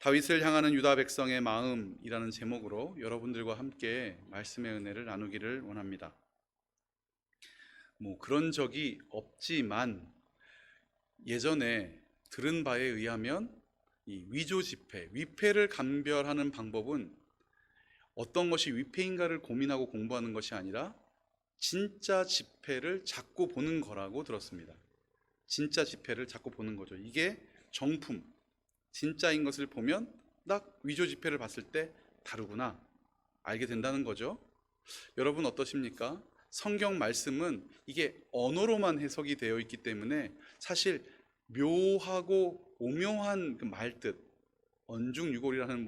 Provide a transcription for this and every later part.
다윗을 향하는 유다 백성의 마음이라는 제목으로 여러분들과 함께 말씀의 은혜를 나누기를 원합니다. 그런 적이 없지만 예전에 들은 바에 의하면 이 위조 지폐, 위패를 감별하는 방법은 어떤 것이 위패인가를 고민하고 공부하는 것이 아니라 진짜 지폐를 잡고 보는 거라고 들었습니다. 진짜 지폐를 잡고 보는 거죠. 이게 정품, 진짜인 것을 보면 딱 위조 지폐를 봤을 때 다르구나 알게 된다는 거죠. 여러분 어떠십니까? 성경 말씀은 이게 언어로만 해석이 되어 있기 때문에 사실 묘하고 오묘한 그 말뜻, 언중유골이라는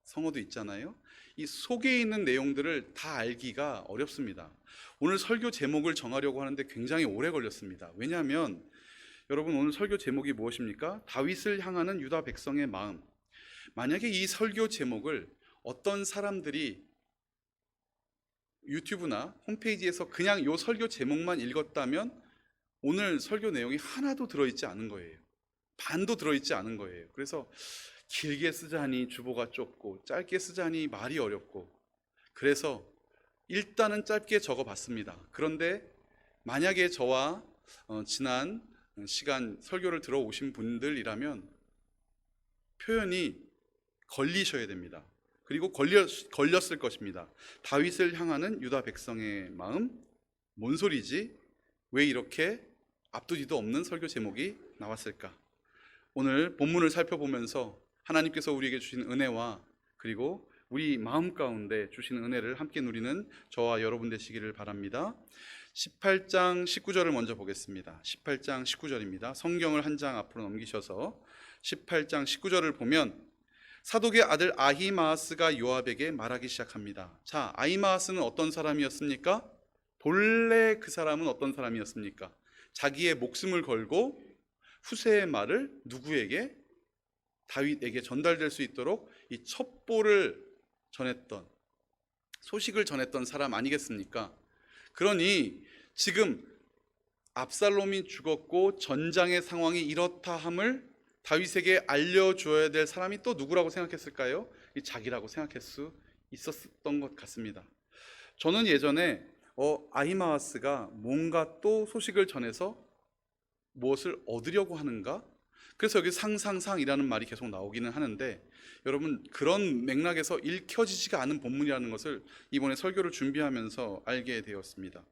성어도 있잖아요. 이 속에 있는 내용들을 다 알기가 어렵습니다. 오늘 설교 제목을 정하려고 하는데 굉장히 오래 걸렸습니다. 왜냐하면 여러분 오늘 설교 제목이 무엇입니까? 다윗을 향하는 유다 백성의 마음. 만약에 이 설교 제목을 어떤 사람들이 유튜브나 홈페이지에서 그냥 이 설교 제목만 읽었다면 오늘 설교 내용이 하나도 들어있지 않은 거예요. 반도 들어있지 않은 거예요. 그래서 길게 쓰자니 주보가 좁고 짧게 쓰자니 말이 어렵고 그래서 일단은 짧게 적어봤습니다. 그런데 만약에 저와 지난 시간 설교를 들어오신 분들이라면 표현이 걸리셔야 됩니다. 그리고 걸렸을 것입니다. 다윗을 향하는 유다 백성의 마음, 뭔 소리지? 왜 이렇게 앞도 뒤도 없는 설교 제목이 나왔을까? 오늘 본문을 살펴보면서 하나님께서 우리에게 주신 은혜와 그리고 우리 마음 가운데 주신 은혜를 함께 누리는 저와 여러분 되시기를 바랍니다. 18장 19절을 먼저 보겠습니다. 18장 19절입니다. 성경을 한 장 앞으로 넘기셔서 18장 19절을 보면 사독의 아들 아히마아스가 요압에게 말하기 시작합니다. 자, 아히마아스는 어떤 사람이었습니까? 본래 그 사람은 어떤 사람이었습니까? 자기의 목숨을 걸고 후세의 말을 누구에게? 다윗에게 전달될 수 있도록 이 첩보를 전했던, 소식을 전했던 사람 아니겠습니까? 그러니 지금 압살롬이 죽었고 전장의 상황이 이렇다 함을 다윗에게 알려줘야 될 사람이 또 누구라고 생각했을까요? 자기라고 생각할 수 있었던 것 같습니다. 저는 예전에 아히마아스가 뭔가 또 소식을 전해서 무엇을 얻으려고 하는가? 그래서 여기 상상상이라는 말이 계속 나오기는 하는데 여러분 그런 맥락에서 읽혀지지가 않은 본문이라는 것을 이번에 설교를 준비하면서 알게 되었습니다.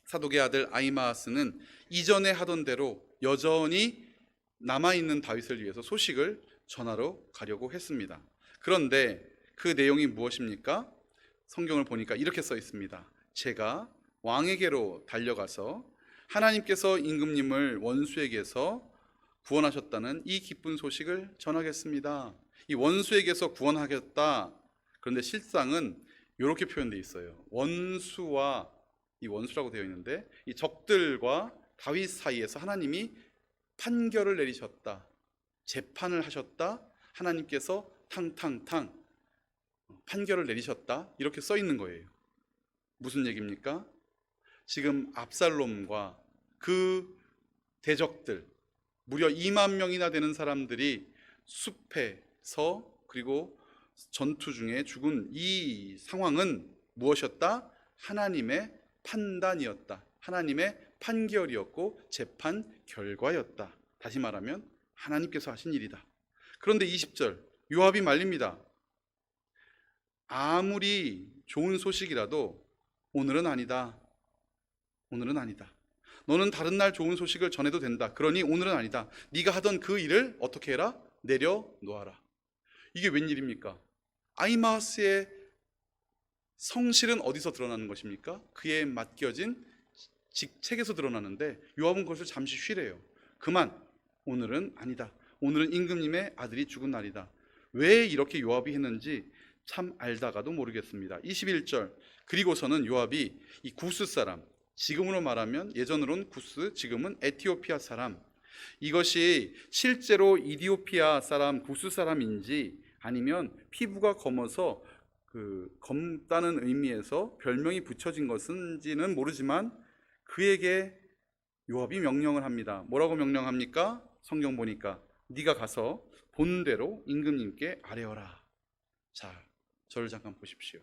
사독의 아들 아히마아스는 이전에 하던 대로 여전히 남아있는 다윗을 위해서 소식을 전하러 가려고 했습니다. 그런데 그 내용이 무엇입니까? 성경을 보니까 이렇게 써 있습니다. 제가 왕에게로 달려가서 하나님께서 임금님을 원수에게서 구원하셨다는 이 기쁜 소식을 전하겠습니다. 이 원수에게서 구원하겠다. 그런데 실상은 이렇게 표현되어 있어요. 원수와 이 원수라고 되어 있는데 이 적들과 다윗 사이에서 하나님이 판결을 내리셨다. 재판을 하셨다. 하나님께서 탕탕탕 판결을 내리셨다. 이렇게 써 있는 거예요. 무슨 얘기입니까? 지금 압살롬과 그 대적들 무려 2만 명이나 되는 사람들이 숲에서 그리고 전투 중에 죽은 이 상황은 무엇이었다? 하나님의 판단이었다. 하나님의 판결이었고 재판 결과였다. 다시 말하면 하나님께서 하신 일이다. 그런데 20절 요압이 말립니다. 아무리 좋은 소식이라도 오늘은 아니다. 오늘은 아니다. 너는 다른 날 좋은 소식을 전해도 된다. 그러니 오늘은 아니다. 네가 하던 그 일을 어떻게 해라? 내려놓아라. 이게 웬일입니까? 아히마아스의 성실은 어디서 드러나는 것입니까? 그에 맡겨진 직책에서 드러나는데 요압은 그것을 잠시 쉬래요. 그만, 오늘은 아니다. 오늘은 임금님의 아들이 죽은 날이다. 왜 이렇게 요압이 했는지 참 알다가도 모르겠습니다. 21절 그리고서는 요압이 이 구스 사람, 지금으로 말하면 예전으로는 구스, 지금은 에티오피아 사람, 이것이 실제로 이디오피아 사람, 구스 사람인지 아니면 피부가 검어서 검다는 의미에서 별명이 붙여진 것인지는 모르지만 그에게 요압이 명령을 합니다. 뭐라고 명령합니까? 성경 보니까 네가 가서 본대로 임금님께 아뢰어라. 자, 저를 잠깐 보십시오.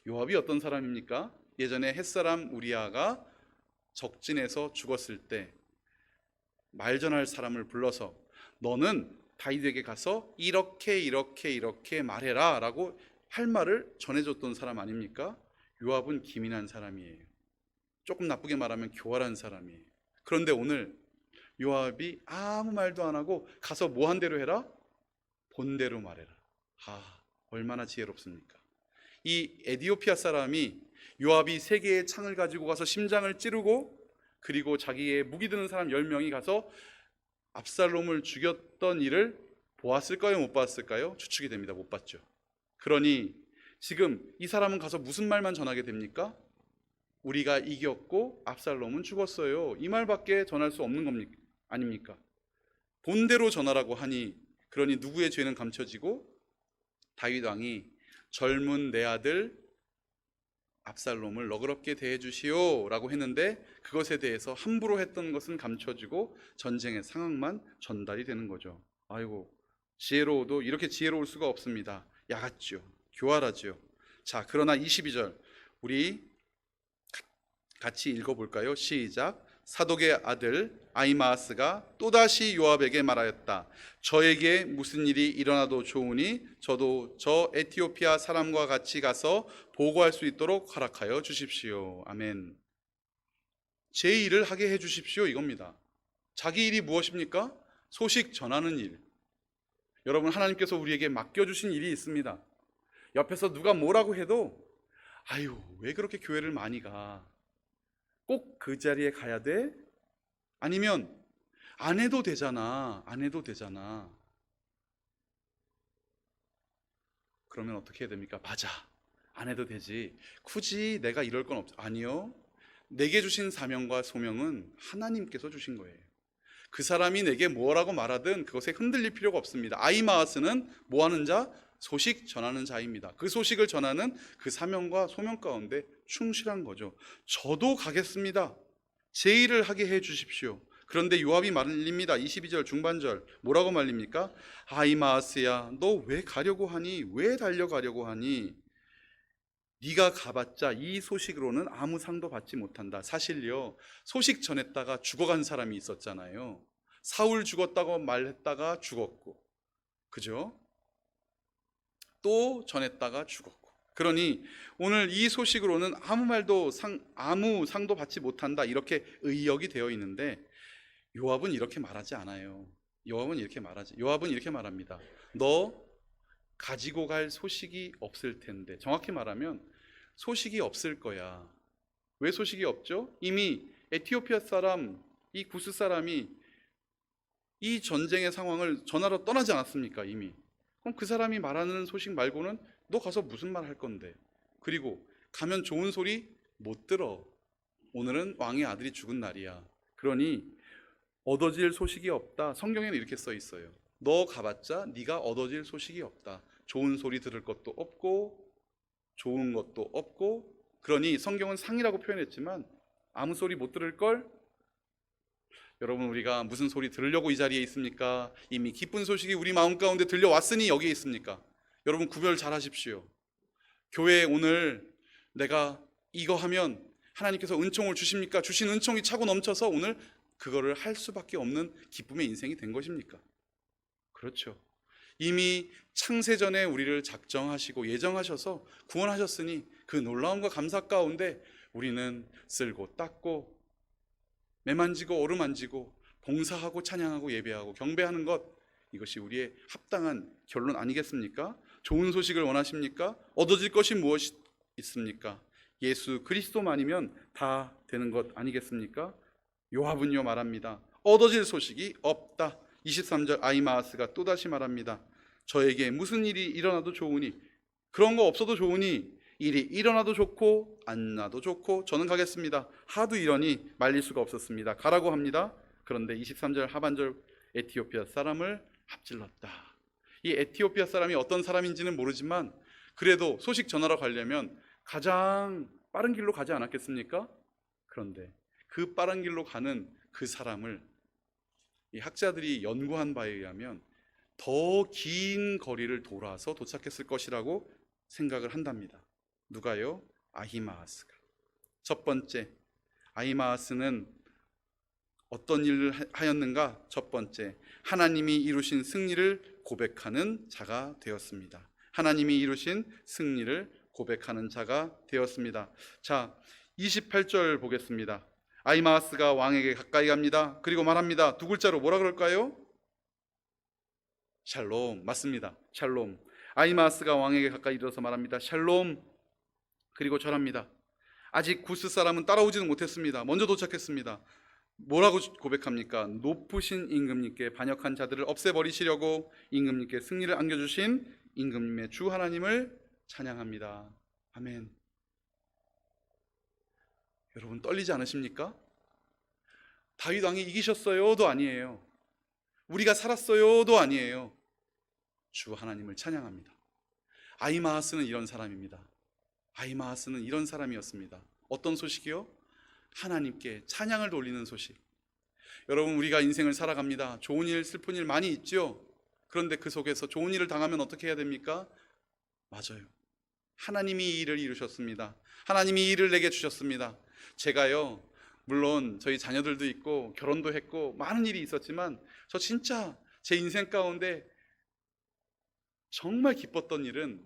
요압이 어떤 사람입니까? 예전에 햇사람 우리아가 적진에서 죽었을 때 말 전할 사람을 불러서 너는 다윗에게 가서 이렇게 이렇게 이렇게 말해라 라고 할 말을 전해줬던 사람 아닙니까? 요압은 기민한 사람이에요. 조금 나쁘게 말하면 교활한 사람이에요. 그런데 오늘 요압이 아무 말도 안 하고 가서 뭐 한 대로 해라? 본대로 말해라. 얼마나 지혜롭습니까? 이 에디오피아 사람이 요압이 세 개의 창을 가지고 가서 심장을 찌르고 그리고 자기의 무기 드는 사람 10명이 가서 압살롬을 죽였던 일을 보았을까요? 못 봤을까요? 추측이 됩니다. 못 봤죠. 그러니 지금 이 사람은 가서 무슨 말만 전하게 됩니까? 우리가 이겼고 압살롬은 죽었어요. 이 말밖에 전할 수 없는 겁니까? 아닙니까? 본대로 전하라고 하니 그러니 누구의 죄는 감춰지고 다윗 왕이 젊은 내 아들 압살롬을 너그럽게 대해 주시오 라고 했는데 그것에 대해서 함부로 했던 것은 감춰지고 전쟁의 상황만 전달이 되는 거죠. 아이고, 지혜로워도 이렇게 지혜로울 수가 없습니다. 야같죠. 교활하죠. 자, 그러나 22절 우리 같이 읽어볼까요? 시작. 사독의 아들 아히마아스가 또다시 요압에게 말하였다. 저에게 무슨 일이 일어나도 좋으니 저도 저 에티오피아 사람과 같이 가서 보고할 수 있도록 허락하여 주십시오. 아멘. 제 일을 하게 해 주십시오 이겁니다. 자기 일이 무엇입니까? 소식 전하는 일. 여러분, 하나님께서 우리에게 맡겨주신 일이 있습니다. 옆에서 누가 뭐라고 해도 아유, 왜 그렇게 교회를 많이 가? 꼭 그 자리에 가야 돼? 아니면 안 해도 되잖아. 안 해도 되잖아. 그러면 어떻게 해야 됩니까? 맞아. 안 해도 되지. 굳이 내가 이럴 건 없어. 아니요. 내게 주신 사명과 소명은 하나님께서 주신 거예요. 그 사람이 내게 뭐라고 말하든 그것에 흔들릴 필요가 없습니다. 아히마아스는 뭐 하는 자? 소식 전하는 자입니다. 그 소식을 전하는 그 사명과 소명 가운데 충실한 거죠. 저도 가겠습니다. 제 일을 하게 해 주십시오. 그런데 요압이 말립니다. 22절 중반절 뭐라고 말립니까? 아히마아스야, 너 왜 가려고 하니? 왜 달려가려고 하니? 네가 가봤자 이 소식으로는 아무 상도 받지 못한다. 사실요, 소식 전했다가 죽어간 사람이 있었잖아요. 사울 죽었다고 말했다가 죽었고, 그죠? 또 전했다가 죽었고. 그러니 오늘 이 소식으로는 아무 상도 받지 못한다, 이렇게 의역이 되어 있는데 요압은 이렇게 말하지 않아요. 요압은 이렇게 말합니다. 너 가지고 갈 소식이 없을 텐데, 정확히 말하면 소식이 없을 거야. 왜 소식이 없죠? 이미 에티오피아 사람, 이 구스 사람이 이 전쟁의 상황을 전하러 떠나지 않았습니까? 이미. 그럼 그 사람이 말하는 소식 말고는 너 가서 무슨 말 할 건데? 그리고 가면 좋은 소리 못 들어. 오늘은 왕의 아들이 죽은 날이야. 그러니 얻어질 소식이 없다. 성경에는 이렇게 써 있어요. 너 가봤자 네가 얻어질 소식이 없다. 좋은 소리 들을 것도 없고 좋은 것도 없고. 그러니 성경은 상이라고 표현했지만 아무 소리 못 들을 걸. 여러분, 우리가 무슨 소리 들으려고 이 자리에 있습니까? 이미 기쁜 소식이 우리 마음 가운데 들려왔으니 여기에 있습니까? 여러분, 구별 잘 하십시오. 교회에 오늘 내가 이거 하면 하나님께서 은총을 주십니까? 주신 은총이 차고 넘쳐서 오늘 그거를 할 수밖에 없는 기쁨의 인생이 된 것입니까? 그렇죠. 이미 창세전에 우리를 작정하시고 예정하셔서 구원하셨으니 그 놀라움과 감사 가운데 우리는 쓸고 닦고 매만지고 어루만지고 봉사하고 찬양하고 예배하고 경배하는 것, 이것이 우리의 합당한 결론 아니겠습니까? 좋은 소식을 원하십니까? 얻어질 것이 무엇이 있습니까? 예수 그리스도만이면 다 되는 것 아니겠습니까? 요압은요 말합니다. 얻어질 소식이 없다. 23절 아히마아스가 또다시 말합니다. 저에게 무슨 일이 일어나도 좋으니, 그런 거 없어도 좋으니, 일이 일어나도 좋고 안 나도 좋고 저는 가겠습니다. 하도 이러니 말릴 수가 없었습니다. 가라고 합니다. 그런데 23절 하반절 에티오피아 사람을 합질렀다. 이 에티오피아 사람이 어떤 사람인지는 모르지만 그래도 소식 전하러 가려면 가장 빠른 길로 가지 않았겠습니까? 그런데 그 빠른 길로 가는 그 사람을 이 학자들이 연구한 바에 의하면 더 긴 거리를 돌아서 도착했을 것이라고 생각을 한답니다. 누가요? 아히마아스가. 첫 번째, 아히마아스는 어떤 일을 하였는가? 첫 번째, 하나님이 이루신 승리를 고백하는 자가 되었습니다. 하나님이 이루신 승리를 고백하는 자가 되었습니다. 자, 28절 보겠습니다. 아히마아스가 왕에게 가까이 갑니다. 그리고 말합니다. 두 글자로 뭐라 그럴까요? 샬롬. 맞습니다. 샬롬. 아히마아스가 왕에게 가까이 이르러서 말합니다. 샬롬. 그리고 절합니다. 아직 구스 사람은 따라오지는 못했습니다. 먼저 도착했습니다. 뭐라고 고백합니까? 높으신 임금님께 반역한 자들을 없애버리시려고 임금님께 승리를 안겨주신 임금님의 주 하나님을 찬양합니다. 아멘. 여러분 떨리지 않으십니까? 다윗 왕이 이기셨어요도 아니에요. 우리가 살았어요도 아니에요. 주 하나님을 찬양합니다. 아히마아스는 이런 사람입니다. 아히마아스는 이런 사람이었습니다. 어떤 소식이요? 하나님께 찬양을 돌리는 소식. 여러분, 우리가 인생을 살아갑니다. 좋은 일, 슬픈 일 많이 있죠. 그런데 그 속에서 좋은 일을 당하면 어떻게 해야 됩니까? 맞아요. 하나님이 이 일을 이루셨습니다. 하나님이 이 일을 내게 주셨습니다. 제가요, 물론 저희 자녀들도 있고 결혼도 했고 많은 일이 있었지만 저 진짜 제 인생 가운데 정말 기뻤던 일은,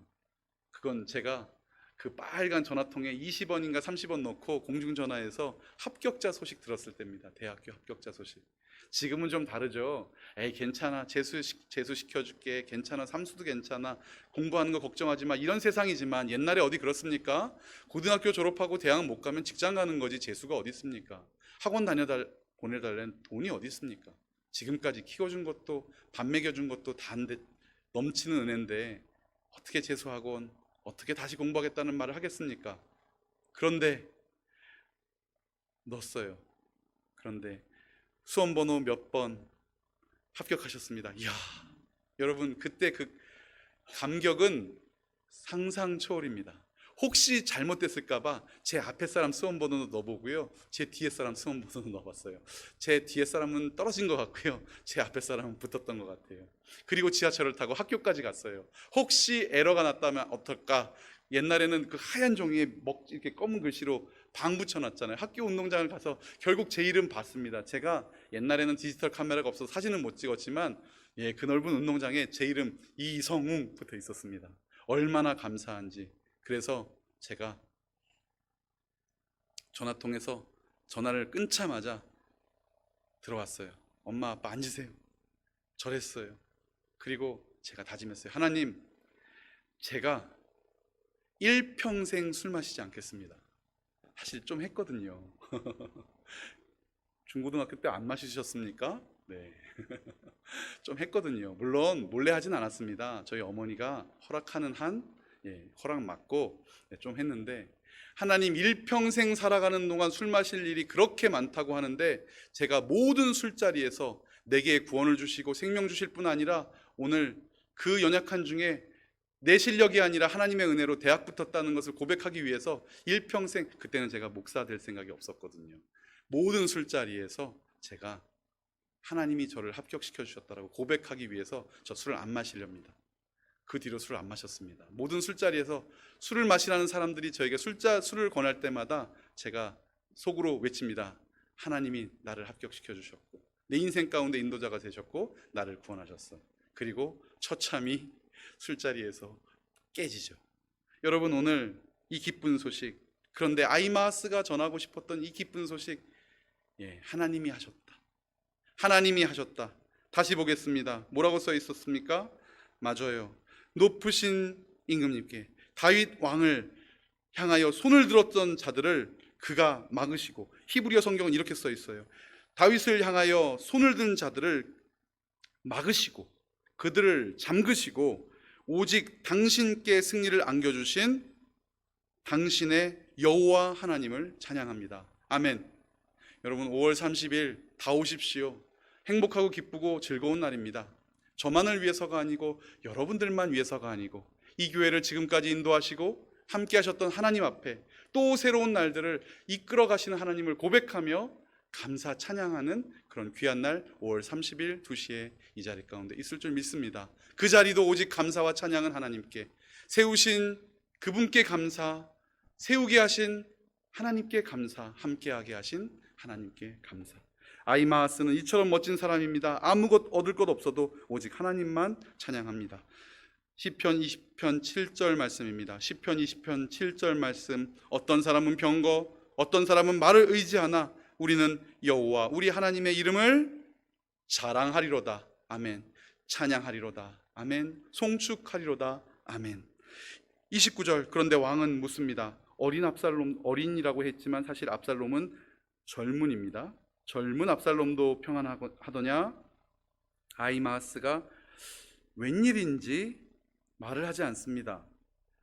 그건 제가 그 빨간 전화통에 20원인가 30원 넣고 공중전화해서 합격자 소식 들었을 때입니다. 대학교 합격자 소식. 지금은 좀 다르죠. 에이 괜찮아, 재수 시켜줄게, 괜찮아, 삼수도 괜찮아, 공부하는 거 걱정하지 마, 이런 세상이지만 옛날에 어디 그렇습니까? 고등학교 졸업하고 대학 못 가면 직장 가는 거지 재수가 어디 있습니까? 학원 보내달라는 돈이 어디 있습니까? 지금까지 키워준 것도 밥 먹여준 것도 다 넘치는 은혜인데 어떻게 재수학원, 어떻게 다시 공부하겠다는 말을 하겠습니까? 그런데 넣었어요. 그런데 수험번호 몇 번 합격하셨습니다. 이야, 여러분 그때 그 감격은 상상 초월입니다. 혹시 잘못됐을까봐 제 앞에 사람 수험번호도 넣어보고요, 제 뒤에 사람 수험번호도 넣어봤어요. 제 뒤에 사람은 떨어진 것 같고요, 제 앞에 사람은 붙었던 것 같아요. 그리고 지하철을 타고 학교까지 갔어요. 혹시 에러가 났다면 어떨까? 옛날에는 그 하얀 종이에 이렇게 검은 글씨로 방 붙여놨잖아요. 학교 운동장을 가서 결국 제 이름 봤습니다. 제가 옛날에는 디지털 카메라가 없어서 사진은 못 찍었지만 그 넓은 운동장에 제 이름 이성웅 붙어 있었습니다. 얼마나 감사한지. 그래서 제가 전화통에서 전화를 끊자마자 들어왔어요. 엄마 아빠 앉으세요. 절했어요. 그리고 제가 다짐했어요. 하나님, 제가 일평생 술 마시지 않겠습니다. 사실 좀 했거든요. 중고등학교 때 안 마시셨습니까? 네. 좀 했거든요. 물론 몰래 하진 않았습니다. 저희 어머니가 허락하는 한 허락 맞고 좀 했는데, 하나님 일평생 살아가는 동안 술 마실 일이 그렇게 많다고 하는데 제가 모든 술자리에서 내게 구원을 주시고 생명 주실 뿐 아니라 오늘 그 연약한 중에 내 실력이 아니라 하나님의 은혜로 대학 붙었다는 것을 고백하기 위해서 일평생, 그때는 제가 목사 될 생각이 없었거든요. 모든 술자리에서 제가 하나님이 저를 합격시켜 주셨다고 고백하기 위해서 저 술을 안 마시렵니다. 그 뒤로 술을 안 마셨습니다. 모든 술자리에서 술을 마시라는 사람들이 저에게 술을 권할 때마다 제가 속으로 외칩니다. 하나님이 나를 합격시켜 주셨고 내 인생 가운데 인도자가 되셨고 나를 구원하셨어. 그리고 처참히 술자리에서 깨지죠. 여러분, 오늘 이 기쁜 소식, 그런데 아히마아스가 전하고 싶었던 이 기쁜 소식, 하나님이 하셨다. 하나님이 하셨다. 다시 보겠습니다. 뭐라고 써 있었습니까? 맞아요. 높으신 임금님께 다윗 왕을 향하여 손을 들었던 자들을 그가 막으시고, 히브리어 성경은 이렇게 써 있어요. 다윗을 향하여 손을 든 자들을 막으시고 그들을 잠그시고 오직 당신께 승리를 안겨주신 당신의 여호와 하나님을 찬양합니다. 아멘. 여러분, 5월 30일 다 오십시오. 행복하고 기쁘고 즐거운 날입니다. 저만을 위해서가 아니고 여러분들만 위해서가 아니고 이 교회를 지금까지 인도하시고 함께 하셨던 하나님 앞에 또 새로운 날들을 이끌어 가시는 하나님을 고백하며 감사 찬양하는 그런 귀한 날 5월 30일 2시에 이 자리 가운데 있을 줄 믿습니다. 그 자리도 오직 감사와 찬양은 하나님께, 세우신 그분께 감사, 세우게 하신 하나님께 감사, 함께하게 하신 하나님께 감사. 아이마하스는 이처럼 멋진 사람입니다. 아무것 얻을 것 없어도 오직 하나님만 찬양합니다. 시편 20편 7절 말씀입니다. 시편 20편 7절 말씀. 어떤 사람은 병거, 어떤 사람은 말을 의지하나 우리는 여호와 우리 하나님의 이름을 자랑하리로다. 아멘. 찬양하리로다. 아멘. 송축하리로다. 아멘. 29절. 그런데 왕은 묻습니다. 어린 압살롬, 어린이라고 했지만 사실 압살롬은 젊은입니다. 젊은 압살롬도 평안하더냐? 아히마아스가 웬일인지 말을 하지 않습니다.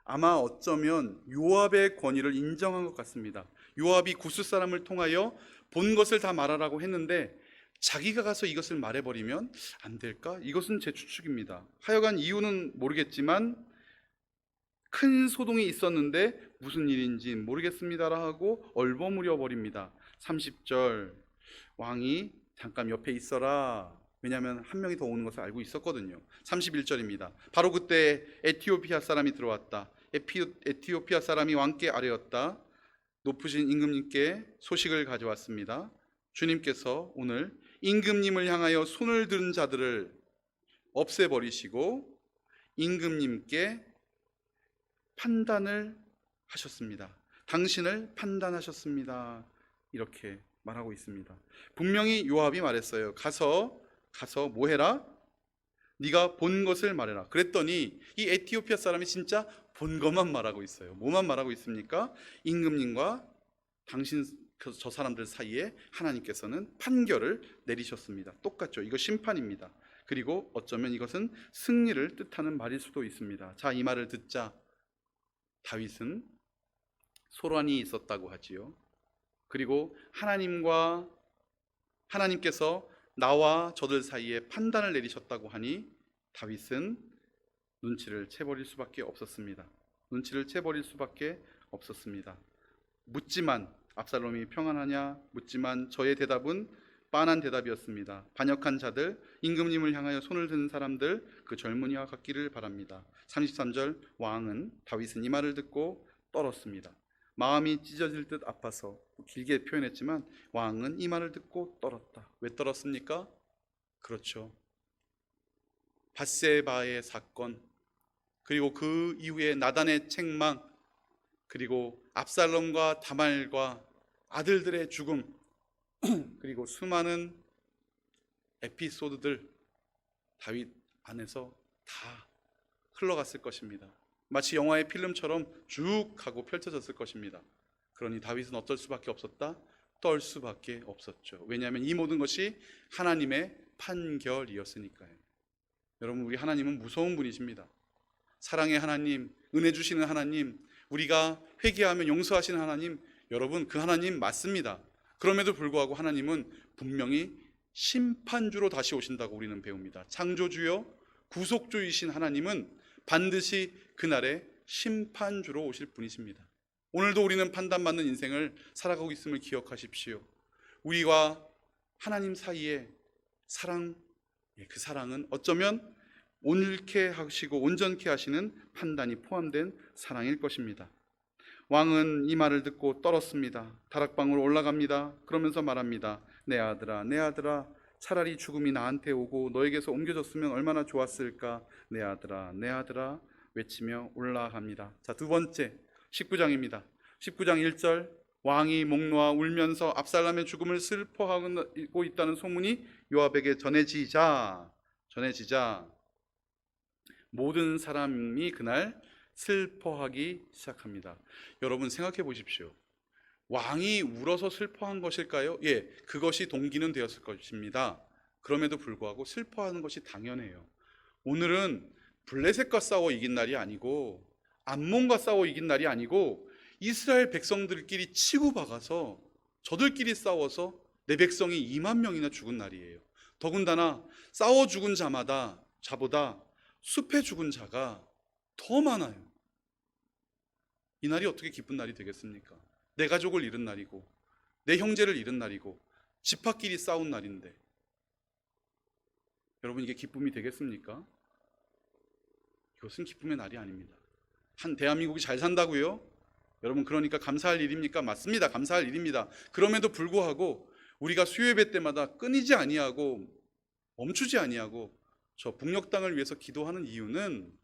아마 어쩌면 요압의 권위를 인정한 것 같습니다. 요압이 구스 사람을 통하여 본 것을 다 말하라고 했는데 자기가 가서 이것을 말해버리면 안 될까? 이것은 제 추측입니다. 하여간 이유는 모르겠지만 큰 소동이 있었는데 무슨 일인지 모르겠습니다라 하고 얼버무려 버립니다. 30절. 왕이 잠깐 옆에 있어라. 왜냐하면 한 명이 더 오는 것을 알고 있었거든요. 31절입니다. 바로 그때 에티오피아 사람이 들어왔다. 에티오피아 사람이 왕께 아뢰었다. 높으신 임금님께 소식을 가져왔습니다. 주님께서 오늘 임금님을 향하여 손을 든 자들을 없애버리시고 임금님께 판단을 하셨습니다. 당신을 판단하셨습니다. 이렇게 말하고 있습니다. 분명히 요압이 말했어요. 가서 뭐 해라? 네가 본 것을 말해라. 그랬더니 이 에티오피아 사람이 진짜 본 것만 말하고 있어요. 뭐만 말하고 있습니까? 임금님과 당신 저 사람들 사이에 하나님께서는 판결을 내리셨습니다. 똑같죠. 이거 심판입니다. 그리고 어쩌면 이것은 승리를 뜻하는 말일 수도 있습니다. 자, 이 말을 듣자 다윗은 소란이 있었다고 하지요. 그리고 하나님께서 나와 저들 사이에 판단을 내리셨다고 하니 다윗은 눈치를 채버릴 수밖에 없었습니다. 묻지만 압살롬이 평안하냐 묻지만 저의 대답은 빤한 대답이었습니다. 반역한 자들, 임금님을 향하여 손을 든 사람들, 그 젊은이와 같기를 바랍니다. 33절. 왕은 다윗은 이 말을 듣고 떨었습니다. 마음이 찢어질 듯 아파서 길게 표현했지만 왕은 이 말을 듣고 떨었다. 왜 떨었습니까? 그렇죠. 밧세바의 사건, 그리고 그 이후에 나단의 책망, 그리고 압살롬과 다말과 아들들의 죽음, 그리고 수많은 에피소드들 다윗 안에서 다 흘러갔을 것입니다. 마치 영화의 필름처럼 쭉 하고 펼쳐졌을 것입니다. 그러니 다윗은 어쩔 수밖에 없었다? 떨 수밖에 없었죠. 왜냐하면 이 모든 것이 하나님의 판결이었으니까요. 여러분, 우리 하나님은 무서운 분이십니다. 사랑의 하나님, 은혜 주시는 하나님, 우리가 회개하면 용서하시는 하나님, 여러분 그 하나님 맞습니다. 그럼에도 불구하고 하나님은 분명히 심판주로 다시 오신다고 우리는 배웁니다. 창조주요 구속주이신 하나님은 반드시 그날에 심판주로 오실 분이십니다. 오늘도 우리는 판단받는 인생을 살아가고 있음을 기억하십시오. 우리와 하나님 사이에 사랑, 그 사랑은 어쩌면 옳게 하시고 온전케 하시는 판단이 포함된 사랑일 것입니다. 왕은 이 말을 듣고 떨었습니다. 다락방으로 올라갑니다. 그러면서 말합니다. 내 아들아, 내 아들아, 차라리 죽음이 나한테 오고 너에게서 옮겨졌으면 얼마나 좋았을까. 내 아들아, 내 아들아 외치며 올라갑니다. 자, 두 번째 19장입니다. 19장 1절. 왕이 목 놓아 울면서 압살롬의 죽음을 슬퍼하고 있다는 소문이 요압에게 전해지자 모든 사람이 그날 슬퍼하기 시작합니다. 여러분 생각해 보십시오. 왕이 울어서 슬퍼한 것일까요? 예, 그것이 동기는 되었을 것입니다. 그럼에도 불구하고 슬퍼하는 것이 당연해요. 오늘은 블레셋과 싸워 이긴 날이 아니고 암몬과 싸워 이긴 날이 아니고 이스라엘 백성들끼리 치고 박아서 저들끼리 싸워서 내 백성이 2만 명이나 죽은 날이에요. 더군다나 싸워 죽은 자보다 숲에 죽은 자가 더 많아요. 이 날이 어떻게 기쁜 날이 되겠습니까? 내 가족을 잃은 날이고 내 형제를 잃은 날이고 지파끼리 싸운 날인데 여러분 이게 기쁨이 되겠습니까? 이것은 기쁨의 날이 아닙니다. 한 대한민국이 잘 산다고요? 여러분 그러니까 감사할 일입니까? 맞습니다. 감사할 일입니다. 그럼에도 불구하고 우리가 수요예배 때마다 끊이지 아니하고 멈추지 아니하고 저 북녘 땅을 위해서 기도하는 이유는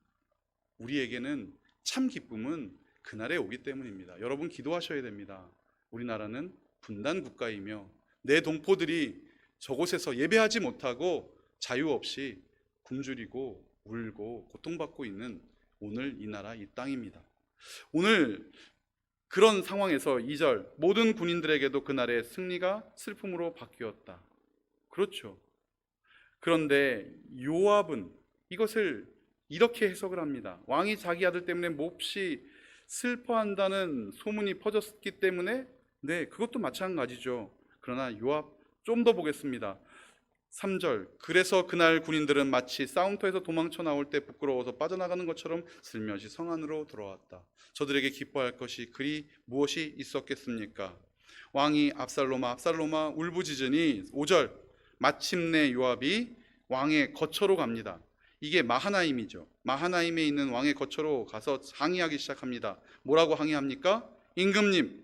우리에게는 참 기쁨은 그날에 오기 때문입니다. 여러분 기도하셔야 됩니다. 우리나라는 분단 국가이며 내 동포들이 저곳에서 예배하지 못하고 자유 없이 굶주리고 울고 고통받고 있는 오늘 이 나라 이 땅입니다. 오늘 그런 상황에서 2절 모든 군인들에게도 그날의 승리가 슬픔으로 바뀌었다. 그렇죠. 그런데 요압은 이것을 이렇게 해석을 합니다. 왕이 자기 아들 때문에 몹시 슬퍼한다는 소문이 퍼졌기 때문에 네, 그것도 마찬가지죠. 그러나 요압 좀 더 보겠습니다. 3절 그래서 그날 군인들은 마치 싸움터에서 도망쳐 나올 때 부끄러워서 빠져나가는 것처럼 슬며시 성 안으로 들어왔다. 저들에게 기뻐할 것이 그리 무엇이 있었겠습니까? 왕이 압살롬아 울부짖으니 5절 마침내 요압이 왕의 거처로 갑니다. 이게 마하나임이죠. 마하나임에 있는 왕의 거처로 가서 항의하기 시작합니다. 뭐라고 항의합니까? 임금님.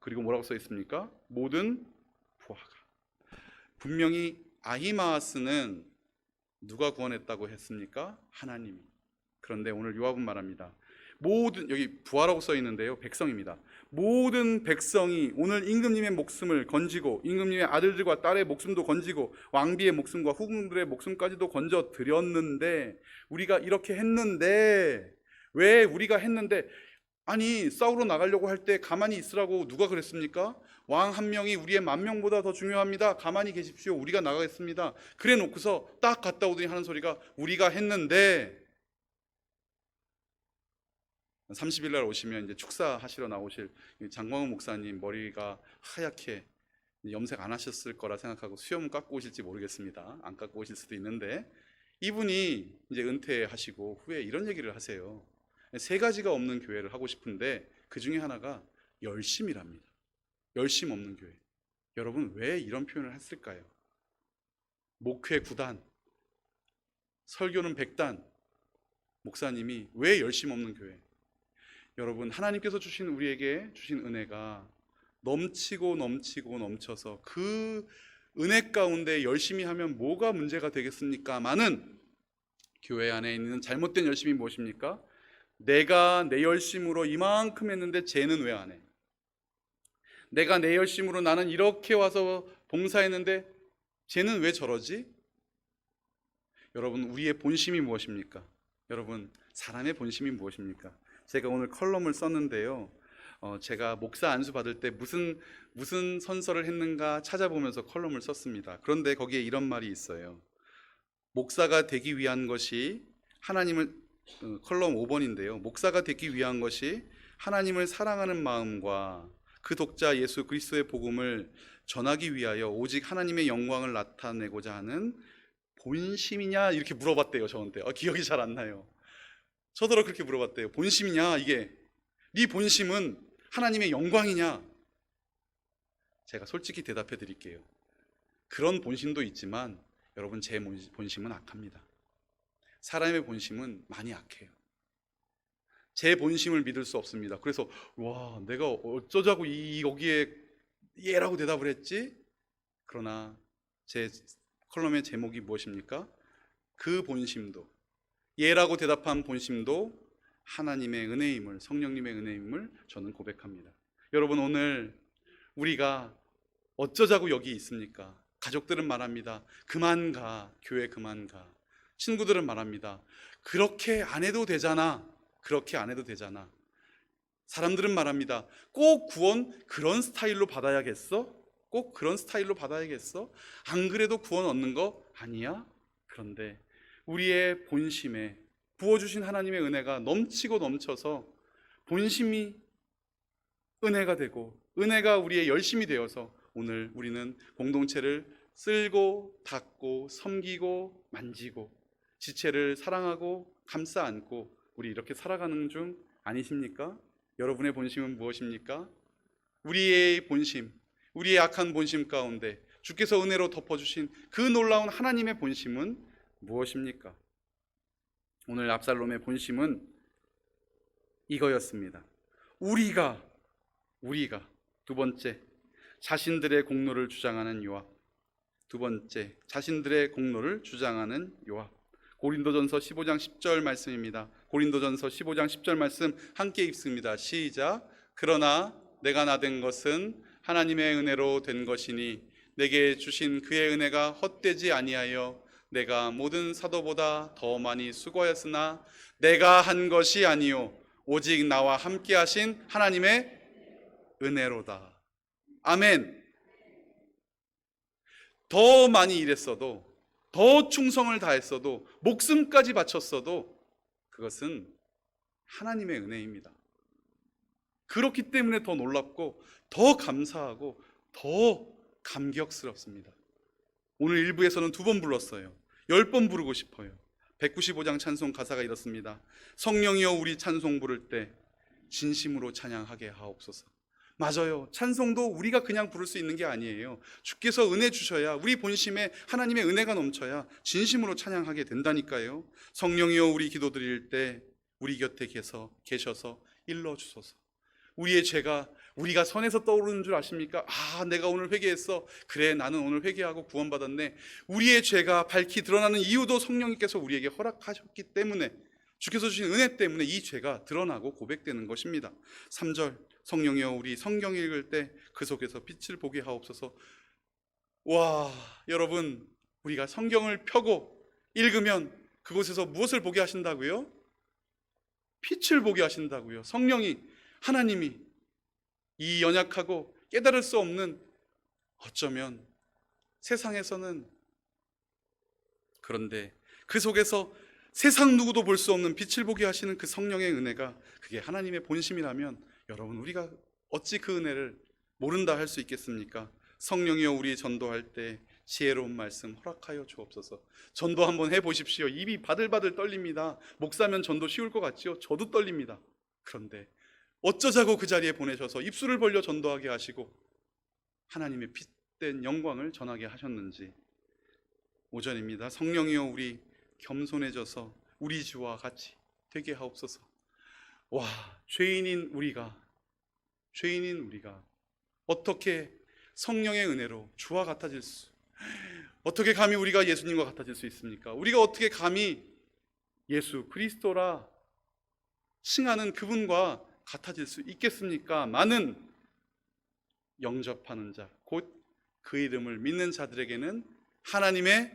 그리고 뭐라고 써 있습니까? 모든 부하가. 분명히 아히마아스는 누가 구원했다고 했습니까? 하나님이. 그런데 오늘 요압은 말합니다. 모든, 여기 부하라고 써 있는데요, 백성입니다. 모든 백성이 오늘 임금님의 목숨을 건지고 임금님의 아들들과 딸의 목숨도 건지고 왕비의 목숨과 후궁들의 목숨까지도 건져 드렸는데 우리가 이렇게 했는데 왜 우리가 했는데 아니 싸우러 나가려고 할 때 가만히 있으라고 누가 그랬습니까? 왕 한 명이 우리의 10,000명보다 더 중요합니다. 가만히 계십시오. 우리가 나가겠습니다. 그래 놓고서 딱 갔다 오더니 하는 소리가 우리가 했는데 30일 날 오시면 이제 축사하시러 나오실 장광훈 목사님 머리가 하얗게 염색 안 하셨을 거라 생각하고 수염 깎고 오실지 모르겠습니다. 안 깎고 오실 수도 있는데 이분이 이제 은퇴하시고 후에 이런 얘기를 하세요. 3가지가 없는 교회를 하고 싶은데 그 중에 하나가 열심이랍니다. 열심 없는 교회. 여러분 왜 이런 표현을 했을까요? 목회 9단, 설교는 100단, 목사님이 왜 열심 없는 교회? 여러분 하나님께서 주신 우리에게 주신 은혜가 넘치고 넘쳐서 그 은혜 가운데 열심히 하면 뭐가 문제가 되겠습니까? 많은 교회 안에 있는 잘못된 열심이 무엇입니까? 내가 내 열심으로 이만큼 했는데 쟤는 왜 안 해? 내가 내 열심으로 나는 이렇게 와서 봉사했는데 쟤는 왜 저러지? 여러분 우리의 본심이 무엇입니까? 여러분 사람의 본심이 무엇입니까? 제가 오늘 컬럼을 썼는데요. 제가 목사 안수 받을 때 무슨 선서를 했는가 찾아보면서 컬럼을 썼습니다. 그런데 거기에 이런 말이 있어요. 목사가 되기 위한 것이 하나님을 컬럼 5번인데요. 목사가 되기 위한 것이 하나님을 사랑하는 마음과 그 독자 예수 그리스도의 복음을 전하기 위하여 오직 하나님의 영광을 나타내고자 하는 본심이냐 이렇게 물어봤대요. 저한테. 기억이 잘 안 나요. 저더러 그렇게 물어봤대요. 본심이냐 이게 네 본심은 하나님의 영광이냐? 제가 솔직히 대답해 드릴게요. 그런 본심도 있지만 여러분 제 본심은 악합니다. 사람의 본심은 많이 악해요. 제 본심을 믿을 수 없습니다. 그래서 와 내가 어쩌자고 여기에 예라고 대답을 했지? 그러나 제 컬럼의 제목이 무엇입니까? 그 본심도 예라고 대답한 본심도 하나님의 은혜임을 성령님의 은혜임을 저는 고백합니다. 여러분 오늘 우리가 어쩌자고 여기 있습니까? 가족들은 말합니다. 그만 가. 교회 그만 가. 친구들은 말합니다. 그렇게 안 해도 되잖아. 그렇게 안 해도 되잖아. 사람들은 말합니다. 꼭 구원 그런 스타일로 받아야겠어? 꼭 그런 스타일로 받아야겠어? 안 그래도 구원 얻는 거 아니야? 그런데 우리의 본심에 부어주신 하나님의 은혜가 넘치고 넘쳐서 본심이 은혜가 되고 은혜가 우리의 열심이 되어서 오늘 우리는 공동체를 쓸고 닦고 섬기고 만지고 지체를 사랑하고 감싸 안고 우리 이렇게 살아가는 중 아니십니까? 여러분의 본심은 무엇입니까? 우리의 본심, 우리의 악한 본심 가운데 주께서 은혜로 덮어주신 그 놀라운 하나님의 본심은 무엇입니까? 오늘 압살롬의 본심은 이거였습니다. 우리가 두 번째, 자신들의 공로를 주장하는 요압. 두 번째, 자신들의 공로를 주장하는 요압. 고린도전서 15장 10절 말씀입니다. 고린도전서 15장 10절 말씀 함께 읽습니다. 시작. 그러나 내가 나된 것은 하나님의 은혜로 된 것이니 내게 주신 그의 은혜가 헛되지 아니하여 내가 모든 사도보다 더 많이 수고하였으나 내가 한 것이 아니요 오직 나와 함께 하신 하나님의 은혜로다. 아멘. 더 많이 일했어도, 더 충성을 다했어도, 목숨까지 바쳤어도 그것은 하나님의 은혜입니다. 그렇기 때문에 더 놀랍고 더 감사하고 더 감격스럽습니다. 오늘 일부에서는 2번 불렀어요. 10번 부르고 싶어요. 195장 찬송 가사가 이렇습니다. 성령이여 우리 찬송 부를 때 진심으로 찬양하게 하옵소서. 맞아요. 찬송도 우리가 그냥 부를 수 있는 게 아니에요. 주께서 은혜 주셔야, 우리 본심에 하나님의 은혜가 넘쳐야 진심으로 찬양하게 된다니까요. 성령이여 우리 기도 드릴 때 우리 곁에 계셔서 일러주소서. 우리의 죄가 우리가 선에서 떠오르는 줄 아십니까? 내가 오늘 회개했어. 그래, 나는 오늘 회개하고 구원받았네. 우리의 죄가 밝히 드러나는 이유도 성령님께서 우리에게 허락하셨기 때문에, 주께서 주신 은혜 때문에 이 죄가 드러나고 고백되는 것입니다. 3절, 성령이여 우리 성경 읽을 때 그 속에서 빛을 보게 하옵소서. 와, 여러분, 우리가 성경을 펴고 읽으면 그곳에서 무엇을 보게 하신다고요? 빛을 보게 하신다고요. 성령이, 하나님이 이 연약하고 깨달을 수 없는, 어쩌면 세상에서는, 그런데 그 속에서 세상 누구도 볼 수 없는 빛을 보게 하시는 그 성령의 은혜가, 그게 하나님의 본심이라면 여러분, 우리가 어찌 그 은혜를 모른다 할 수 있겠습니까? 성령이여 우리 전도할 때 지혜로운 말씀 허락하여 주옵소서. 전도 한번 해보십시오. 입이 바들바들 떨립니다. 목사면 전도 쉬울 것 같지요? 저도 떨립니다. 그런데 어쩌자고 그 자리에 보내셔서 입술을 벌려 전도하게 하시고 하나님의 빛된 영광을 전하게 하셨는지. 5절입니다. 성령이여 우리 겸손해져서 우리 주와 같이 되게 하옵소서. 와, 죄인인 우리가 어떻게 성령의 은혜로 주와 같아질 수, 어떻게 감히 우리가 예수님과 같아질 수 있습니까? 우리가 어떻게 감히 예수 그리스도라 칭하는 그분과 같아질 수 있겠습니까? 많은 영접하는 자, 곧 그 이름을 믿는 자들에게는 하나님의,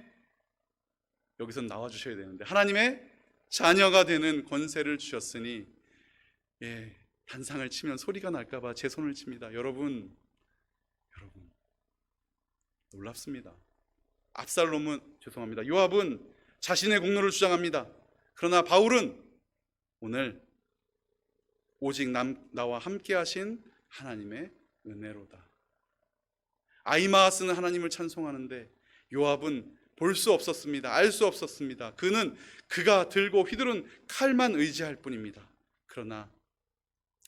여기서 나와주셔야 되는데, 하나님의 자녀가 되는 권세를 주셨으니, 단상을 치면 소리가 날까봐 제 손을 칩니다. 여러분 놀랍습니다. 요압은 자신의 공로를 주장합니다. 그러나 바울은 오늘 오직 나와 함께 하신 하나님의 은혜로다. 아이마하스는 하나님을 찬송하는데 요압은 볼 수 없었습니다. 알 수 없었습니다. 그는 그가 들고 휘두른 칼만 의지할 뿐입니다. 그러나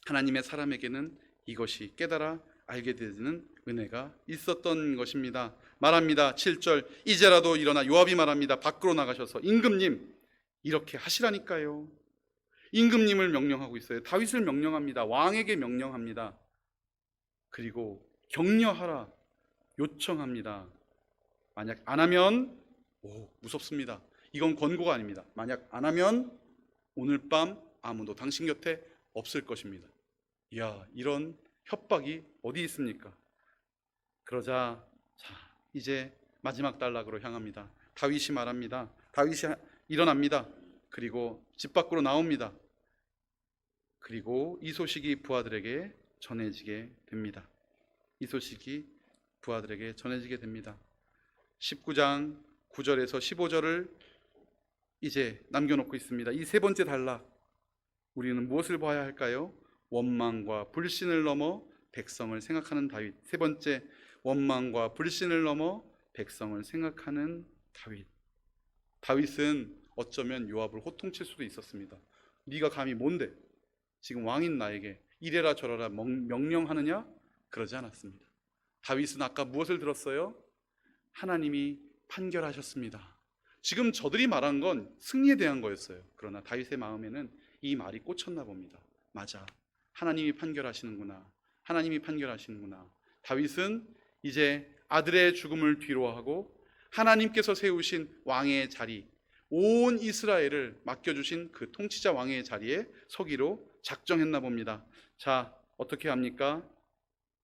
하나님의 사람에게는 이것이 깨달아 알게 되는 은혜가 있었던 것입니다. 말합니다. 7절, 이제라도 일어나, 요압이 말합니다. 밖으로 나가셔서 임금님 이렇게 하시라니까요. 임금님을 명령하고 있어요. 다윗을 명령합니다. 왕에게 명령합니다. 그리고 격려하라 요청합니다. 만약 안 하면, 무섭습니다. 이건 권고가 아닙니다. 만약 안 하면 오늘 밤 아무도 당신 곁에 없을 것입니다. 이야, 이런 협박이 어디 있습니까? 그러자 이제 마지막 단락으로 향합니다. 다윗이 말합니다. 다윗이 일어납니다. 그리고 집 밖으로 나옵니다. 그리고 이 소식이 부하들에게 전해지게 됩니다. 19장 9절에서 15절을 이제 남겨놓고 있습니다. 이 세 번째 단락, 우리는 무엇을 봐야 할까요? 원망과 불신을 넘어 백성을 생각하는 다윗. 세 번째, 원망과 불신을 넘어 백성을 생각하는 다윗. 다윗은 어쩌면 요압을 호통칠 수도 있었습니다. 네가 감히 뭔데 지금 왕인 나에게 이래라 저래라 명령하느냐? 그러지 않았습니다. 다윗은 아까 무엇을 들었어요? 하나님이 판결하셨습니다. 지금 저들이 말한 건 승리에 대한 거였어요. 그러나 다윗의 마음에는 이 말이 꽂혔나 봅니다. 맞아, 하나님이 판결하시는구나. 하나님이 판결하시는구나. 다윗은 이제 아들의 죽음을 뒤로하고 하나님께서 세우신 왕의 자리, 온 이스라엘을 맡겨주신 그 통치자 왕의 자리에 서기로 작정했나 봅니다. 자, 어떻게 합니까?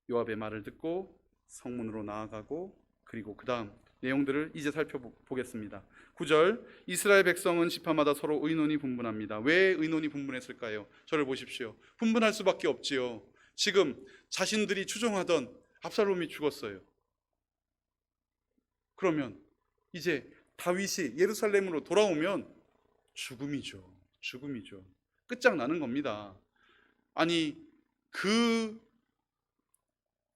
요압의 말을 듣고 성문으로 나아가고, 그리고 그 다음 내용들을 이제 살펴보겠습니다. 9절, 이스라엘 백성은 지파마다 서로 의논이 분분합니다. 왜 의논이 분분했을까요? 저를 보십시오. 분분할 수밖에 없지요. 지금 자신들이 추종하던 압살롬이 죽었어요. 그러면 이제 다윗이 예루살렘으로 돌아오면 죽음이죠. 죽음이죠. 끝장나는 겁니다. 아니, 그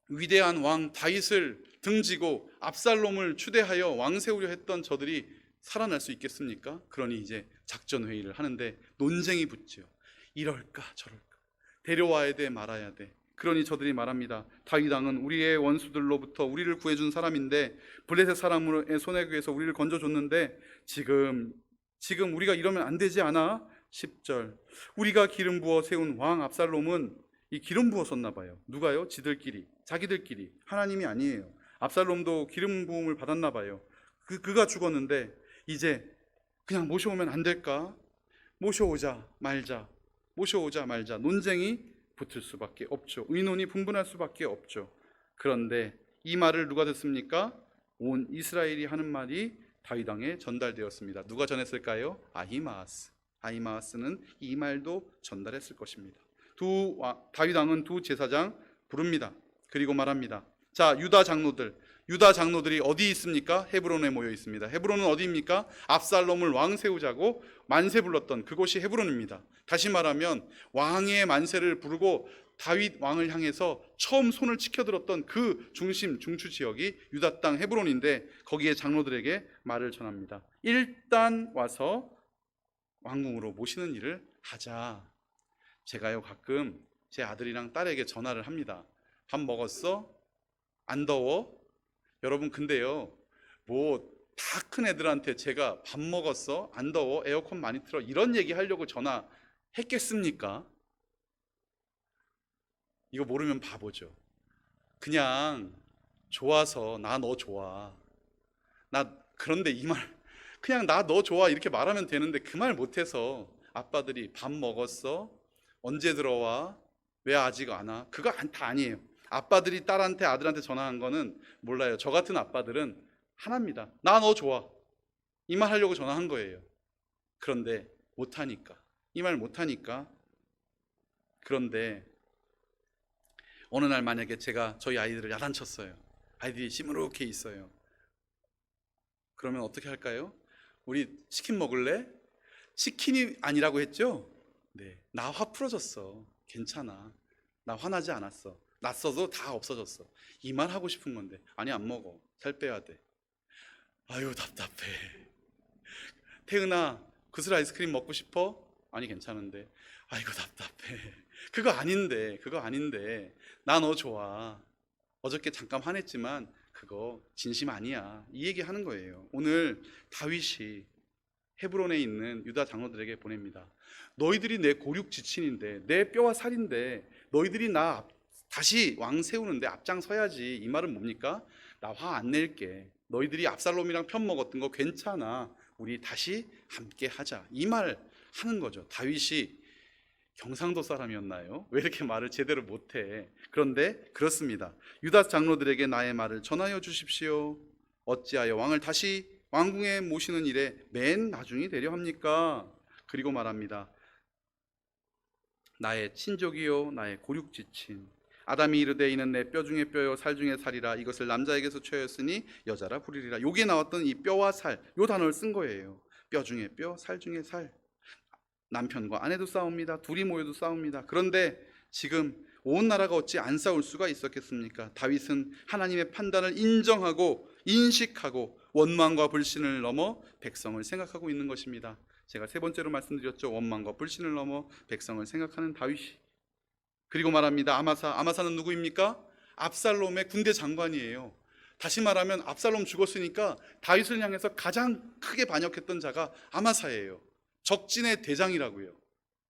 위대한 왕 다윗을 등지고 압살롬을 추대하여 왕 세우려 했던 저들이 살아날 수 있겠습니까? 그러니 이제 작전 회의를 하는데 논쟁이 붙죠. 이럴까 저럴까, 데려와야 돼 말아야 돼. 그러니 저들이 말합니다. 다윗 왕은 우리의 원수들로부터 우리를 구해준 사람인데, 블레셋 사람의 손에 의해서 우리를 건져줬는데 지금 우리가 이러면 안 되지 않아? 10절, 우리가 기름 부어 세운 왕 압살롬은 이 기름 부었었나 봐요. 누가요? 지들끼리, 자기들끼리, 하나님이 아니에요. 압살롬도 기름 부음을 받았나 봐요. 그가 죽었는데 이제 그냥 모셔오면 안 될까? 모셔오자 말자, 모셔오자 말자, 논쟁이 붙을 수밖에 없죠. 의논이 분분할 수밖에 없죠. 그런데 이 말을 누가 듣습니까? 온 이스라엘이 하는 말이 다윗 왕에 전달되었습니다. 누가 전했을까요? 아히마아스는 이 말도 전달했을 것입니다. 다윗 왕은 두 제사장 부릅니다. 그리고 말합니다. 자, 유다 장로들이 어디 있습니까? 헤브론에 모여 있습니다. 헤브론은 어디입니까? 압살롬을 왕 세우자고 만세 불렀던 그곳이 헤브론입니다. 다시 말하면 왕의 만세를 부르고 다윗 왕을 향해서 처음 손을 치켜들었던 그 중추 지역이 유다 땅 헤브론인데, 거기에 장로들에게 말을 전합니다. 일단 와서 왕궁으로 모시는 일을 하자. 제가요, 가끔 제 아들이랑 딸에게 전화를 합니다. 밥 먹었어? 안 더워? 여러분, 근데요, 뭐 다 큰 애들한테 제가 밥 먹었어? 안 더워? 에어컨 많이 틀어? 이런 얘기 하려고 전화했겠습니까? 이거 모르면 바보죠. 그냥 좋아서, 나 너 좋아, 그런데 이 말, 그냥 나 너 좋아 이렇게 말하면 되는데 그 말 못해서 아빠들이 밥 먹었어? 언제 들어와? 왜 아직 안 와? 그거 다 아니에요. 아빠들이 딸한테, 아들한테 전화한 거는 몰라요. 저 같은 아빠들은 하나입니다. 나 너 좋아, 이 말 하려고 전화한 거예요. 그런데 못하니까, 이 말 못하니까. 그런데 어느 날 만약에 제가 저희 아이들을 야단쳤어요. 아이들이 시무룩해 있어요. 그러면 어떻게 할까요? 우리 치킨 먹을래? 치킨이 아니라고 했죠? 네, 나 화 풀어졌어, 괜찮아, 나 화나지 않았어, 났어도 다 없어졌어, 이 말 하고 싶은 건데. 아니, 안 먹어, 살 빼야 돼. 아유, 답답해. 태은아, 구슬 아이스크림 먹고 싶어? 아니, 괜찮은데. 아이고, 답답해. 그거 아닌데 나 너 좋아, 어저께 잠깐 화냈지만 그거 진심 아니야, 이 얘기 하는 거예요. 오늘 다윗이 헤브론에 있는 유다 장로들에게 보냅니다. 너희들이 내 고륙 지친인데, 내 뼈와 살인데, 너희들이 나 다시 왕 세우는데 앞장서야지. 이 말은 뭡니까? 나 화 안 낼게, 너희들이 압살롬이랑 편 먹었던 거 괜찮아, 우리 다시 함께 하자, 이 말 하는 거죠. 다윗이 경상도 사람이었나요? 왜 이렇게 말을 제대로 못해? 그런데 그렇습니다. 유다 장로들에게 나의 말을 전하여 주십시오. 어찌하여 왕을 다시 왕궁에 모시는 일에 맨 나중이 되려 합니까? 그리고 말합니다. 나의 친족이요, 나의 고륙지친, 아담이 이르되 이는 내 뼈 중에 뼈요 살 중에 살이라, 이것을 남자에게서 취하였으니 여자라 부리리라. 여기에 나왔던 이 뼈와 살, 요 단어를 쓴 거예요. 뼈 중에 뼈, 살 중에 살. 남편과 아내도 싸웁니다. 둘이 모여도 싸웁니다. 그런데 지금 온 나라가 어찌 안 싸울 수가 있었겠습니까? 다윗은 하나님의 판단을 인정하고 인식하고 원망과 불신을 넘어 백성을 생각하고 있는 것입니다. 제가 세 번째로 말씀드렸죠. 원망과 불신을 넘어 백성을 생각하는 다윗이. 그리고 말합니다. 아마사는 누구입니까? 압살롬의 군대 장관이에요. 다시 말하면 압살롬 죽었으니까 다윗을 향해서 가장 크게 반역했던 자가 아마사예요. 적진의 대장이라고요.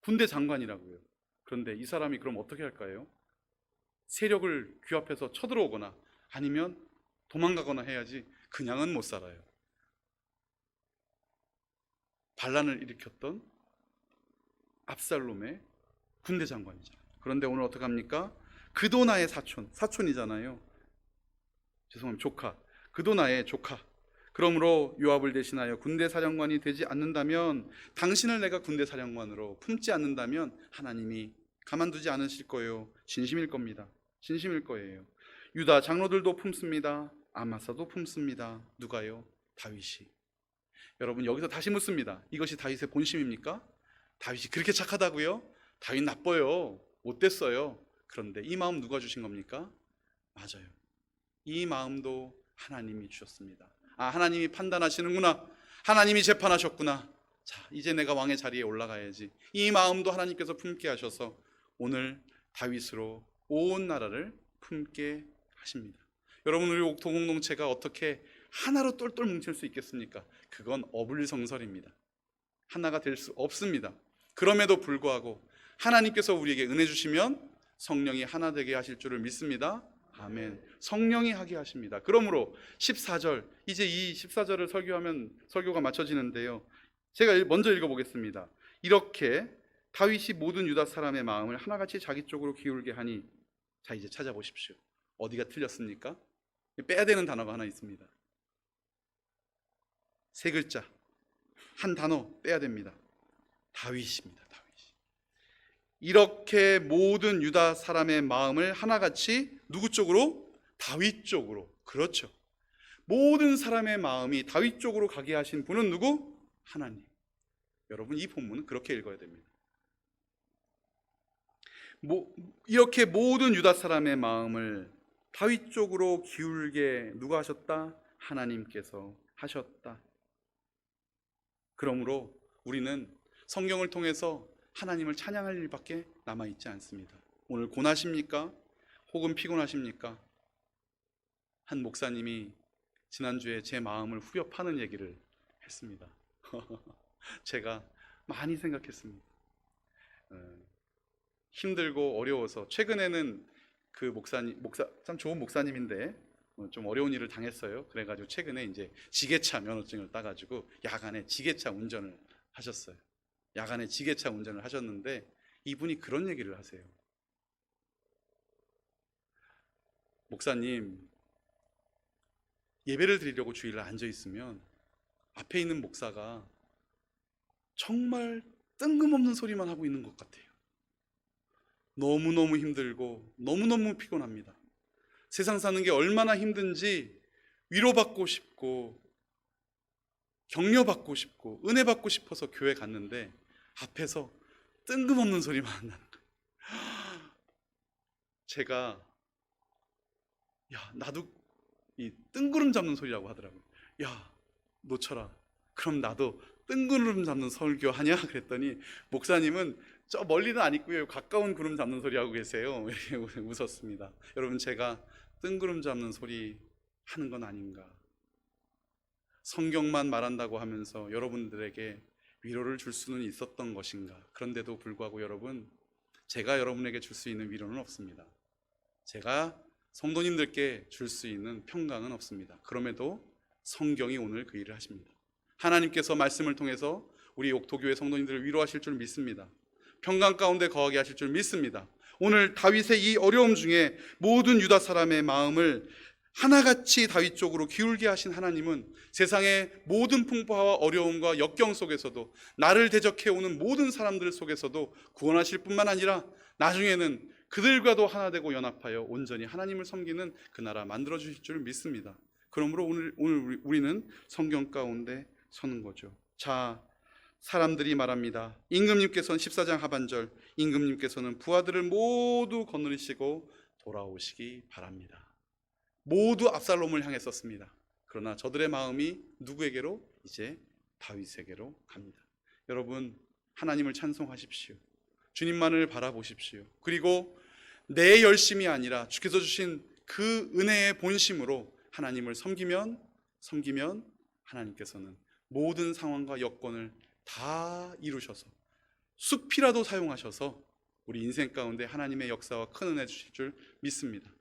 군대 장관이라고요. 그런데 이 사람이 그럼 어떻게 할까요? 세력을 규합해서 쳐들어오거나 아니면 도망가거나 해야지 그냥은 못 살아요. 반란을 일으켰던 압살롬의 군대 장관이잖아요. 그런데 오늘 어떡합니까? 그도나의 사촌이잖아요. 죄송합니다. 조카. 그도나의 조카. 그러므로 요압을 대신하여 군대 사령관이 되지 않는다면, 당신을 내가 군대 사령관으로 품지 않는다면 하나님이 가만두지 않으실 거예요. 진심일 겁니다. 진심일 거예요. 유다 장로들도 품습니다. 아마사도 품습니다. 누가요? 다윗이. 여러분, 여기서 다시 묻습니다. 이것이 다윗의 본심입니까? 다윗이 그렇게 착하다고요? 다윗 나빠요. 못됐어요. 그런데 이 마음 누가 주신 겁니까? 맞아요. 이 마음도 하나님이 주셨습니다. 아, 하나님이 판단하시는구나. 하나님이 재판하셨구나. 자, 이제 내가 왕의 자리에 올라가야지. 이 마음도 하나님께서 품게 하셔서 오늘 다윗으로 온 나라를 품게 하십니다. 여러분, 우리 옥토 공동체가 어떻게 하나로 똘똘 뭉칠 수 있겠습니까? 그건 어불성설입니다. 하나가 될 수 없습니다. 그럼에도 불구하고 하나님께서 우리에게 은혜 주시면 성령이 하나 되게 하실 줄을 믿습니다. 아멘. 성령이 하게 하십니다. 그러므로 14절, 이제 이 14절을 설교하면 설교가 맞춰지는데요. 제가 먼저 읽어보겠습니다. 이렇게 다윗이 모든 유다 사람의 마음을 하나같이 자기 쪽으로 기울게 하니. 자, 이제 찾아보십시오. 어디가 틀렸습니까? 빼야 되는 단어가 하나 있습니다. 세 글자, 한 단어 빼야 됩니다. 다윗입니다. 다윗. 이렇게 모든 유다 사람의 마음을 하나같이 누구 쪽으로? 다윗 쪽으로. 그렇죠. 모든 사람의 마음이 다윗 쪽으로 가게 하신 분은 누구? 하나님. 여러분, 이 본문은 그렇게 읽어야 됩니다. 이렇게 모든 유다 사람의 마음을 다윗 쪽으로 기울게 누가 하셨다? 하나님께서 하셨다. 그러므로 우리는 성경을 통해서 하나님을 찬양할 일밖에 남아있지 않습니다. 오늘 고나십니까? 혹은 피곤하십니까? 한 목사님이 지난주에 제 마음을 후벼 파는 얘기를 했습니다. 제가 많이 생각했습니다. 힘들고 어려워서, 최근에는 그 목사 참 좋은 목사님인데 좀 어려운 일을 당했어요. 그래가지고 최근에 이제 지게차 면허증을 따가지고 야간에 지게차 운전을 하셨어요. 야간에 지게차 운전을 하셨는데 이분이 그런 얘기를 하세요. 목사님, 예배를 드리려고 주일날 앉아 있으면 앞에 있는 목사가 정말 뜬금없는 소리만 하고 있는 것 같아요. 너무너무 힘들고 너무너무 피곤합니다. 세상 사는 게 얼마나 힘든지 위로받고 싶고 격려받고 싶고 은혜 받고 싶어서 교회 갔는데 앞에서 뜬금없는 소리만 한다는 거예요. 제가 나도 이 뜬구름 잡는 소리라고 하더라고요. 야, 놓쳐라. 그럼 나도 뜬구름 잡는 설교 하냐? 그랬더니 목사님은 저 멀리는 안 있고요, 가까운 구름 잡는 소리 하고 계세요. 이렇게 웃었습니다. 여러분, 제가 뜬구름 잡는 소리 하는 건 아닌가? 성경만 말한다고 하면서 여러분들에게 위로를 줄 수는 있었던 것인가? 그런데도 불구하고 여러분, 제가 여러분에게 줄 수 있는 위로는 없습니다. 제가 성도님들께 줄 수 있는 평강은 없습니다. 그럼에도 성경이 오늘 그 일을 하십니다. 하나님께서 말씀을 통해서 우리 옥토교회 성도님들을 위로하실 줄 믿습니다. 평강 가운데 거하게 하실 줄 믿습니다. 오늘 다윗의 이 어려움 중에 모든 유다 사람의 마음을 하나같이 다윗 쪽으로 기울게 하신 하나님은 세상의 모든 풍파와 어려움과 역경 속에서도, 나를 대적해오는 모든 사람들 속에서도 구원하실 뿐만 아니라 나중에는 그들과도 하나 되고 연합하여 온전히 하나님을 섬기는 그 나라 만들어 주실 줄 믿습니다. 그러므로 오늘 우리는 성경 가운데 서는 거죠. 자, 사람들이 말합니다. 임금님께서는 14장 하반절, 임금님께서는 부하들을 모두 거느리시고 돌아오시기 바랍니다. 모두 압살롬을 향해 썼습니다. 그러나 저들의 마음이 누구에게로? 이제 다윗에게로 갑니다. 여러분, 하나님을 찬송하십시오. 주님만을 바라보십시오. 그리고 내 열심이 아니라 주께서 주신 그 은혜의 본심으로 하나님을 섬기면 하나님께서는 모든 상황과 여건을 다 이루셔서 숲이라도 사용하셔서 우리 인생 가운데 하나님의 역사와 큰 은혜 주실 줄 믿습니다.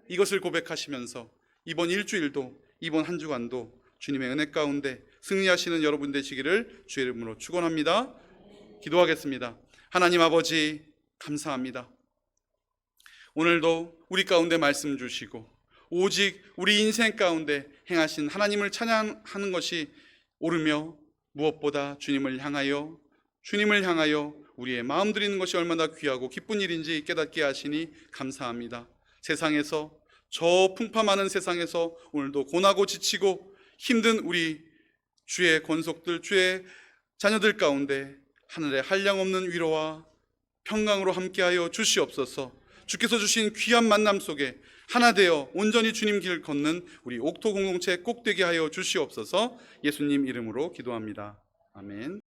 이것을 고백하시면서 이번 일주일도, 이번 한 주간도 주님의 은혜 가운데 승리하시는 여러분 되시기를 주의 이름으로 축원합니다. 기도하겠습니다. 하나님 아버지 감사합니다. 오늘도 우리 가운데 말씀 주시고 오직 우리 인생 가운데 행하신 하나님을 찬양하는 것이 옳으며 무엇보다 주님을 향하여 우리의 마음 드리는 것이 얼마나 귀하고 기쁜 일인지 깨닫게 하시니 감사합니다. 세상에서, 저 풍파 많은 세상에서 오늘도 고나고 지치고 힘든 우리 주의 권속들, 주의 자녀들 가운데 하늘에 한량없는 위로와 평강으로 함께하여 주시옵소서. 주께서 주신 귀한 만남 속에 하나 되어 온전히 주님 길 걷는 우리 옥토 공동체 꼭 되게 하여 주시옵소서. 예수님 이름으로 기도합니다. 아멘.